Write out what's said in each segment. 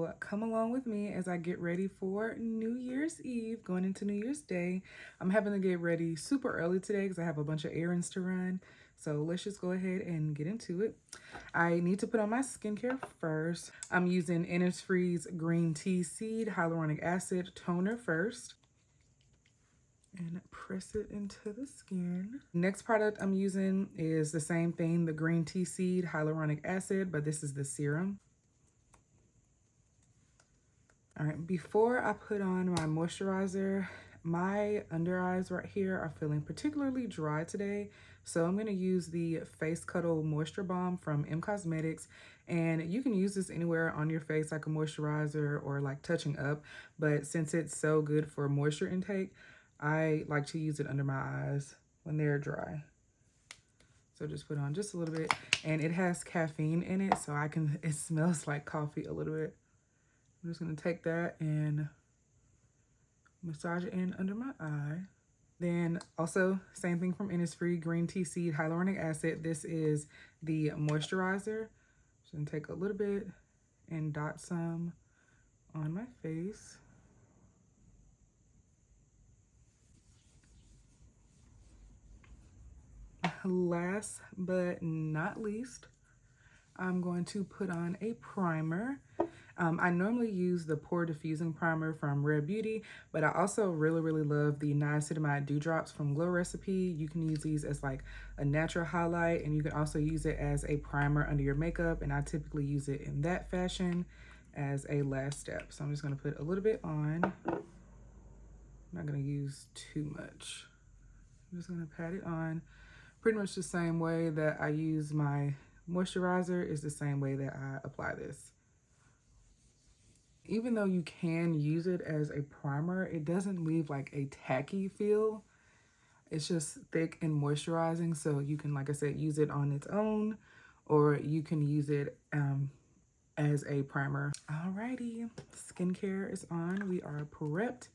So come along with me as I get ready for New Year's Eve, going into New Year's Day. I'm having to get ready super early today because I have a bunch of errands to run. So let's just go ahead and get into it. I need to put on my skincare first. I'm using Innisfree's Green Tea Seed Hyaluronic Acid Toner first. And press it into the skin. Next product I'm using is the same thing, the Green Tea Seed Hyaluronic Acid, but this is the serum. All right, before I put on my moisturizer, my under eyes right here are feeling particularly dry today. So I'm gonna use the Face Cuddle Moisture Balm from M Cosmetics. And you can use this anywhere on your face like a moisturizer or like touching up. But since it's so good for moisture intake, I like to use it under my eyes when they're dry. So just put on just a little bit. And it has caffeine in it, so it smells like coffee a little bit. I'm just going to take that and massage it in under my eye. Then also, same thing from Innisfree, Green Tea Seed Hyaluronic Acid. This is the moisturizer. Just going to take a little bit and dot some on my face. Last but not least, I'm going to put on a primer. I normally use the Pore Diffusing Primer from Rare Beauty, but I also really love the Niacinamide Dewdrops from Glow Recipe. You can use these as like a natural highlight, and you can also use it as a primer under your makeup, and I typically use it in that fashion as a last step. So I'm just going to put a little bit on. I'm not going to use too much. I'm just going to pat it on. Pretty much the same way that I use my moisturizer is the same way that I apply this. Even though you can use it as a primer, it doesn't leave like a tacky feel. It's just thick and moisturizing, so you can, like I said, use it on its own, or you can use it as a primer. Alrighty, skincare is on. We are prepped,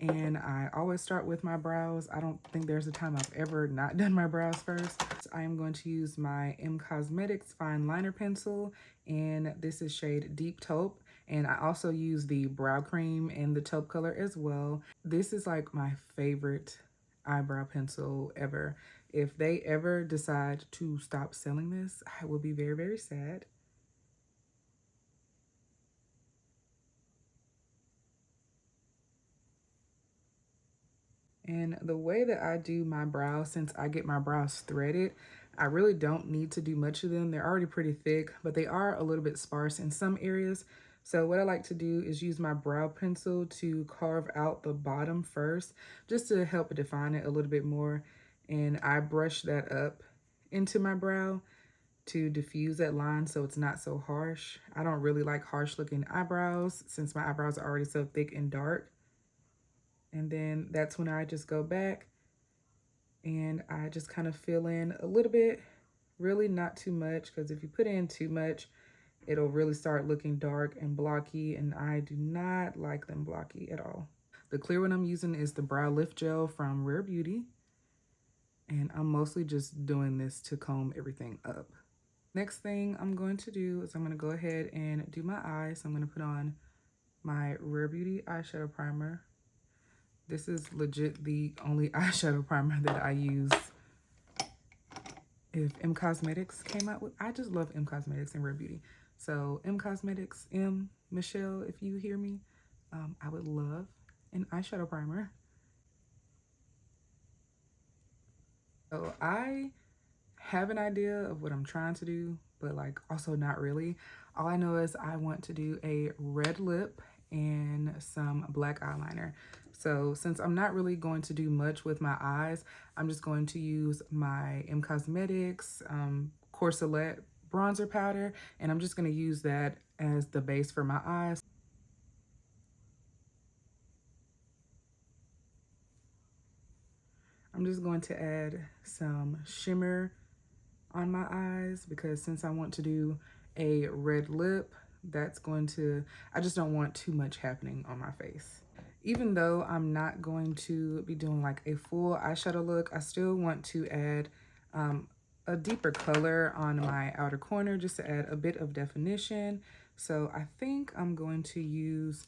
and I always start with my brows. I don't think there's a time I've ever not done my brows first. So I am going to use my M Cosmetics Fine Liner Pencil, and this is shade Deep Taupe. And I also use the brow cream in the taupe color as well. This is like my favorite eyebrow pencil ever. If they ever decide to stop selling this, I will be very sad. And the way that I do my brows, since I get my brows threaded, I really don't need to do much of them. They're already pretty thick, but they are a little bit sparse in some areas. So what I like to do is use my brow pencil to carve out the bottom first, just to help define it a little bit more. And I brush that up into my brow to diffuse that line so it's not so harsh. I don't really like harsh looking eyebrows since my eyebrows are already so thick and dark. And then that's when I just go back and I just kind of fill in a little bit, really not too much, because if you put in too much, it'll really start looking dark and blocky, and I do not like them blocky at all. The clear one I'm using is the Brow Lift Gel from Rare Beauty, and I'm mostly just doing this to comb everything up. Next thing I'm going to do is I'm going to go ahead and do my eyes. I'm going to put on my Rare Beauty eyeshadow primer. This is legit the only eyeshadow primer that I use. If M Cosmetics came out with, I just love M Cosmetics and Rare Beauty. So M Cosmetics, Michelle, if you hear me, I would love an eyeshadow primer. So I have an idea of what I'm trying to do, but like also not really. All I know is I want to do a red lip and some black eyeliner. So since I'm not really going to do much with my eyes, I'm just going to use my M Cosmetics Corselet bronzer powder, and I'm just going to use that as the base for my eyes. I'm just going to add some shimmer on my eyes because since I want to do a red lip, I just don't want too much happening on my face. Even though I'm not going to be doing like a full eyeshadow look, I still want to add a deeper color on my outer corner just to add a bit of definition. So I think I'm going to use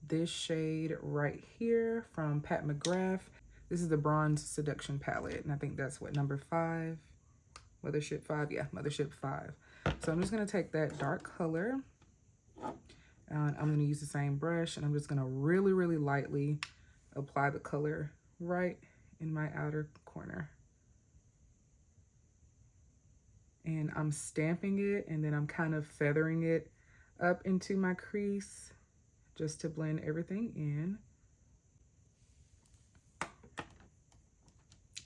this shade right here from Pat McGrath. This is the Bronze Seduction palette, and I think that's what, number 5? Mothership 5? Yeah, Mothership 5. So I'm just going to take that dark color, and I'm going to use the same brush, and I'm just going to really, really lightly apply the color right in my outer corner. And I'm stamping it, and then I'm kind of feathering it up into my crease just to blend everything in.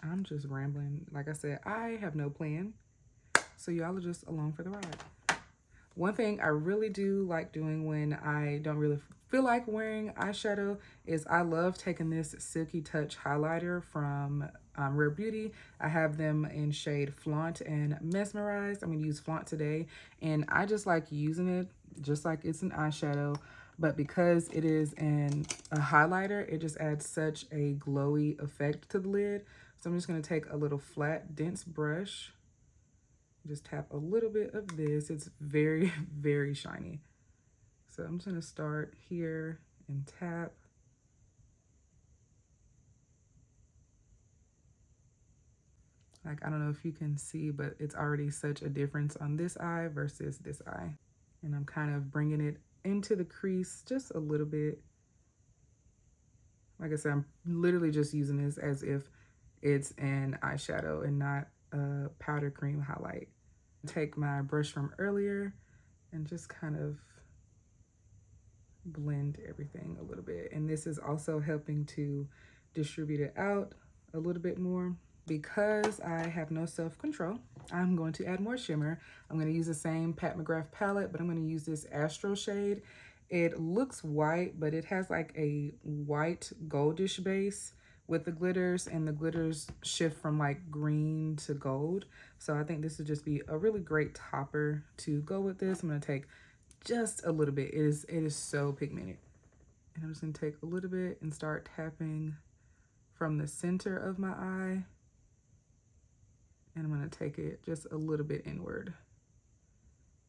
I'm just rambling. Like I said, I have no plan, so y'all are just along for the ride. One thing I really do like doing when I don't really feel like wearing eyeshadow is I love taking this Silky Touch highlighter from Rare Beauty. I have them in shade Flaunt and Mesmerized. I'm going to use Flaunt today, and I just like using it just like it's an eyeshadow, but because it is a highlighter, it just adds such a glowy effect to the lid. So I'm just going to take a little flat, dense brush, just tap a little bit of this. It's very, very shiny. So I'm just going to start here and tap. Like, I don't know if you can see, but it's already such a difference on this eye versus this eye. And I'm kind of bringing it into the crease just a little bit. Like I said, I'm literally just using this as if it's an eyeshadow and not a powder cream highlight. Take my brush from earlier and just kind of blend everything a little bit. And this is also helping to distribute it out a little bit more. Because I have no self-control, I'm going to add more shimmer. I'm going to use the same Pat McGrath palette, but I'm going to use this Astro shade. It looks white, but it has like a white goldish base with the glitters, and the glitters shift from like green to gold. So I think this would just be a really great topper to go with this. I'm going to take just a little bit. It is so pigmented. And I'm just going to take a little bit and start tapping from the center of my eye. And I'm going to take it just a little bit inward.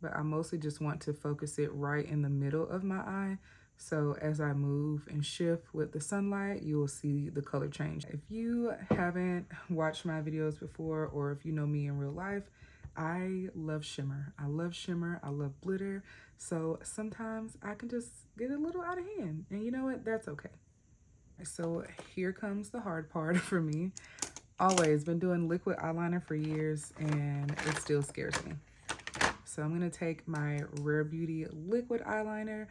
But I mostly just want to focus it right in the middle of my eye. So as I move and shift with the sunlight, you will see the color change. If you haven't watched my videos before, or if you know me in real life, I love shimmer. I love shimmer. I love glitter. So sometimes I can just get a little out of hand. And you know what? That's okay. So here comes the hard part for me. Always been doing liquid eyeliner for years, and it still scares me. So I'm going to take my Rare Beauty liquid eyeliner.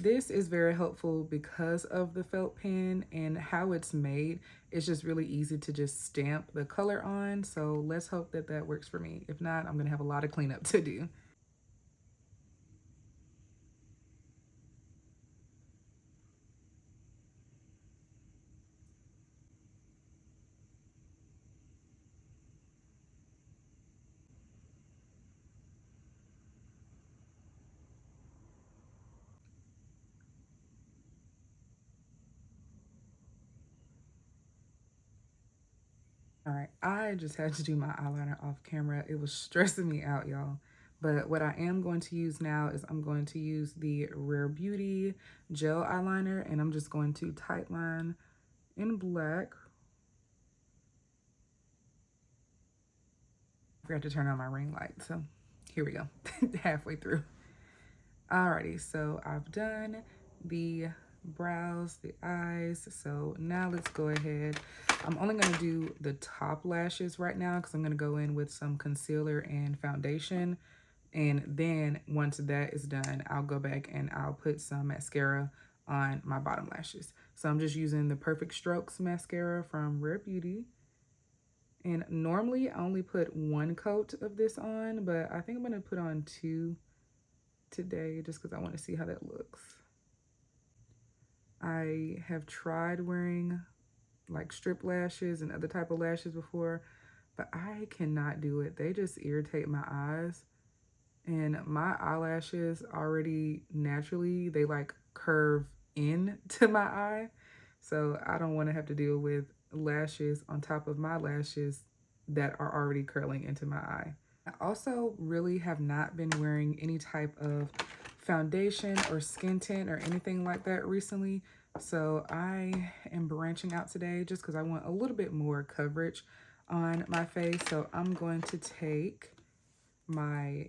This is very helpful because of the felt pen and how it's made. It's just really easy to just stamp the color on. So let's hope that that works for me. If not, I'm going to have a lot of cleanup to do. All right, I just had to do my eyeliner off camera. It was stressing me out, y'all. But what I am going to use now is I'm going to use the Rare Beauty gel eyeliner, and I'm just going to tightline in black. I forgot to turn on my ring light, so here we go, halfway through. Alrighty, so I've done the brows, the eyes, so now let's go ahead. I'm only going to do the top lashes right now because I'm going to go in with some concealer and foundation, and then once that is done, I'll go back and I'll put some mascara on my bottom lashes. So I'm just using the Perfect Strokes mascara from Rare Beauty. And normally I only put one coat of this on, but I think I'm going to put on 2 today just because I want to see how that looks. I have tried wearing like strip lashes and other type of lashes before, but I cannot do it. They just irritate my eyes. And my eyelashes already naturally, they like curve in to my eye. So I don't want to have to deal with lashes on top of my lashes that are already curling into my eye. I also really have not been wearing any type of foundation or skin tint or anything like that recently. So I am branching out today just because I want a little bit more coverage on my face. So I'm going to take my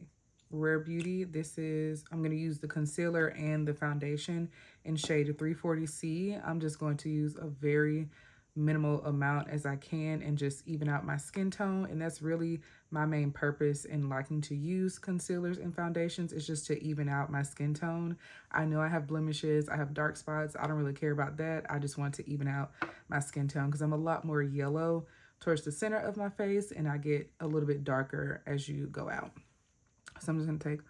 Rare Beauty. I'm going to use the concealer and the foundation in shade 340C. I'm just going to use a very minimal amount as I can and just even out my skin tone. And that's really my main purpose in liking to use concealers and foundations, is just to even out my skin tone. I know I have blemishes, I have dark spots. I don't really care about that. I just want to even out my skin tone because I'm a lot more yellow towards the center of my face and I get a little bit darker as you go out. So I'm just going to take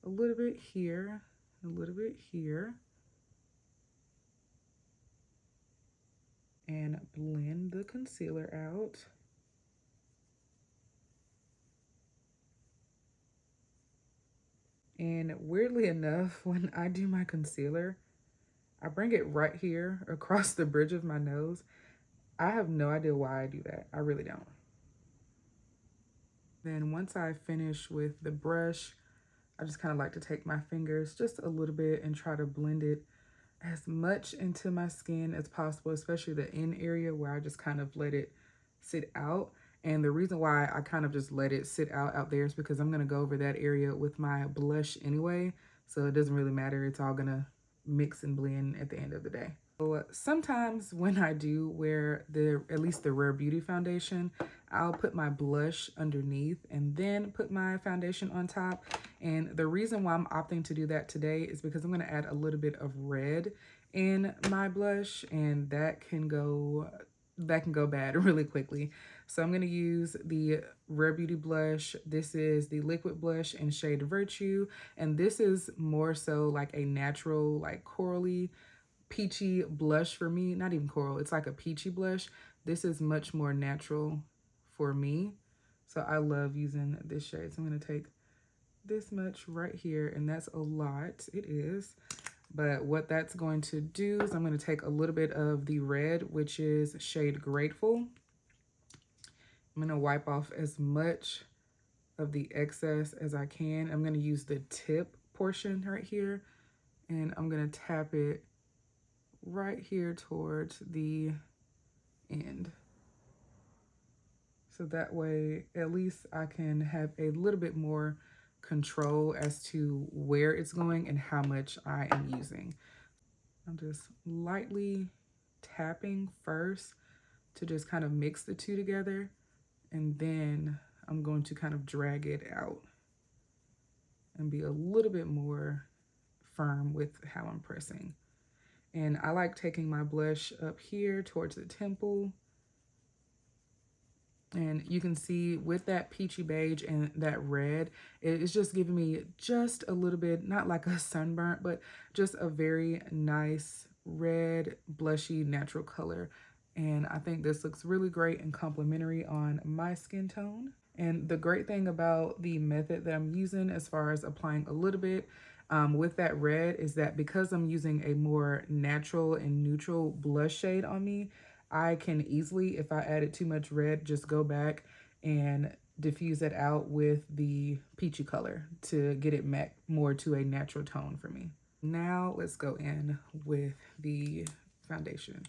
a little bit here, a little bit here, and blend the concealer out. And weirdly enough, when I do my concealer, I bring it right here across the bridge of my nose. I have no idea why I do that. I really don't. Then once I finish with the brush, I just kind of like to take my fingers just a little bit and try to blend it as much into my skin as possible, especially the end area where I just kind of let it sit out. And the reason why I kind of just let it sit out there is because I'm going to go over that area with my blush anyway. So it doesn't really matter. It's all going to mix and blend at the end of the day. So sometimes when I do wear at least the Rare Beauty foundation, I'll put my blush underneath and then put my foundation on top. And the reason why I'm opting to do that today is because I'm going to add a little bit of red in my blush, and that can go bad really quickly. So I'm going to use the Rare Beauty blush. This is the liquid blush in shade Virtue, and this is more so like a natural, like corally peachy blush for me. Not even coral, it's like a peachy blush. This is much more natural for me, so I love using this shade. So I'm going to take this much right here, and that's a lot. It is. But what that's going to do is I'm going to take a little bit of the red, which is shade Grateful. I'm going to wipe off as much of the excess as I can. I'm going to use the tip portion right here, and I'm going to tap it right here towards the end. So that way, at least I can have a little bit more control as to where it's going and how much I am using. I'm just lightly tapping first to just kind of mix the two together, and then I'm going to kind of drag it out and be a little bit more firm with how I'm pressing. And I like taking my blush up here towards the temple. And you can see with that peachy beige and that red, it's just giving me just a little bit, not like a sunburnt, but just a very nice red, blushy, natural color. And I think this looks really great and complementary on my skin tone. And the great thing about the method that I'm using as far as applying a little bit with that red is that because I'm using a more natural and neutral blush shade on me, I can easily, if I added too much red, just go back and diffuse it out with the peachy color to get it more to a natural tone for me. Now let's go in with the foundation.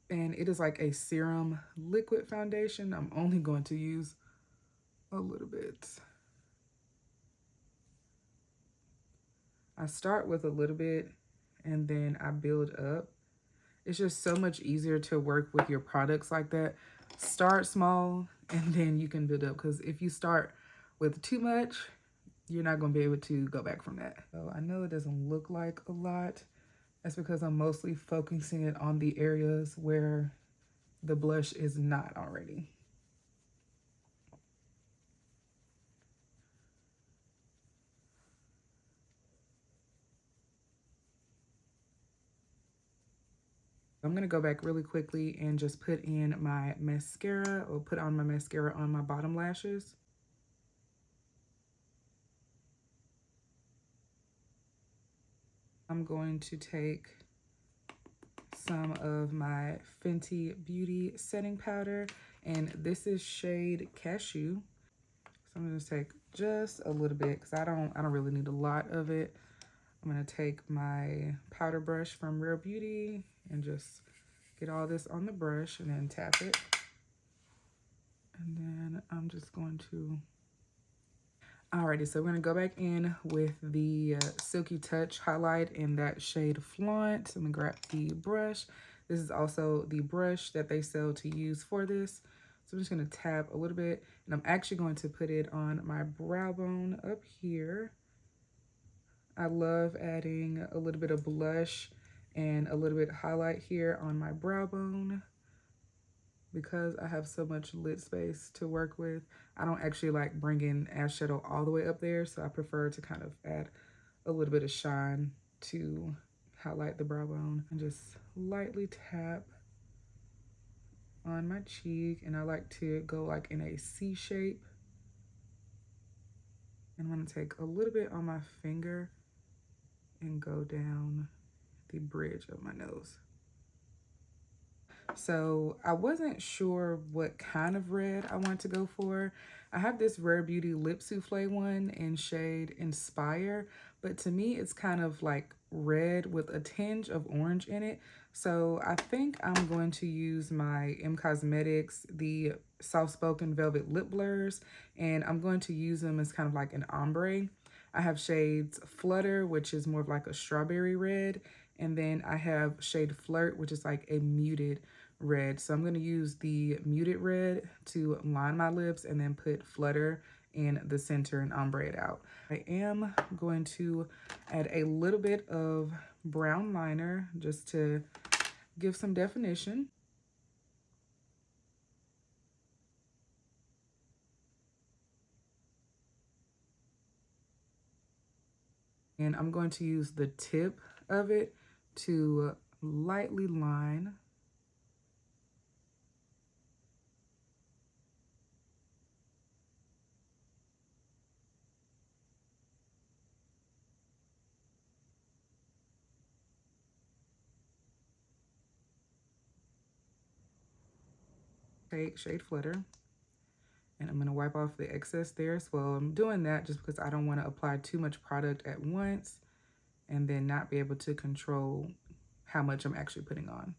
And it is like a serum liquid foundation. I'm only going to use a little bit. I start with a little bit and then I build up. It's just so much easier to work with your products like that. Start small and then you can build up, because if you start with too much, you're not going to be able to go back from that. So I know it doesn't look like a lot. That's because I'm mostly focusing it on the areas where the blush is not already. I'm going to go back really quickly and just put in my mascara, or put on my mascara on my bottom lashes. I'm going to take some of my Fenty Beauty setting powder, and this is shade Cashew. So I'm gonna take just a little bit because I don't really need a lot of it. I'm gonna take my powder brush from Rare Beauty and just get all this on the brush and then tap it. And then I'm just going to, alrighty, so we're gonna go back in with the Silky Touch highlight in that shade Flaunt. So I'm gonna grab the brush. This is also the brush that they sell to use for this. So I'm just gonna tap a little bit, and I'm actually going to put it on my brow bone up here. I love adding a little bit of blush and a little bit of highlight here on my brow bone. Because I have so much lid space to work with, I don't actually like bringing eyeshadow all the way up there, so I prefer to kind of add a little bit of shine to highlight the brow bone and just lightly tap on my cheek. And I like to go like in a C shape. And I'm gonna take a little bit on my finger and go down the bridge of my nose. So I wasn't sure what kind of red I want to go for. I have this Rare Beauty Lip Souffle one in shade Inspire, but to me it's kind of like red with a tinge of orange in it. So I think I'm going to use my M Cosmetics, the Soft Spoken Velvet Lip Blurs, and I'm going to use them as kind of like an ombre. I have shades Flutter, which is more of like a strawberry red, and then I have shade Flirt, which is like a muted red. So I'm going to use the muted red to line my lips and then put Flutter in the center and ombre it out. I am going to add a little bit of brown liner just to give some definition. And I'm going to use the tip of it to lightly line. Take shade Flutter. And I'm gonna wipe off the excess there as well. I'm doing that just because I don't wanna apply too much product at once and then not be able to control how much I'm actually putting on.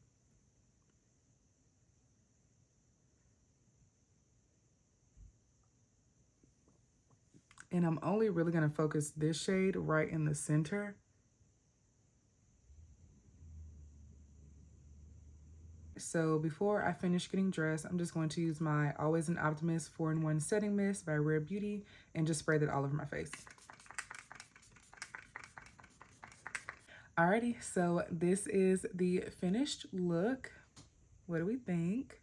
And I'm only really gonna focus this shade right in the center. So before I finish getting dressed, I'm just going to use my Always an Optimist 4-in-1 Setting Mist by Rare Beauty and just spray that all over my face. Alrighty, so this is the finished look. What do we think?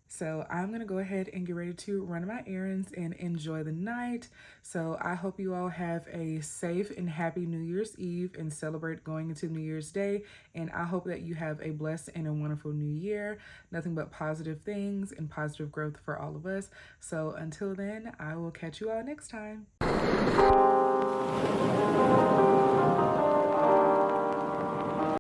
So I'm gonna go ahead and get ready to run my errands and enjoy the night. So I hope you all have a safe and happy New Year's Eve and celebrate going into New Year's Day. And I hope that you have a blessed and a wonderful new year. Nothing but positive things and positive growth for all of us. So until then, I will catch you all next time.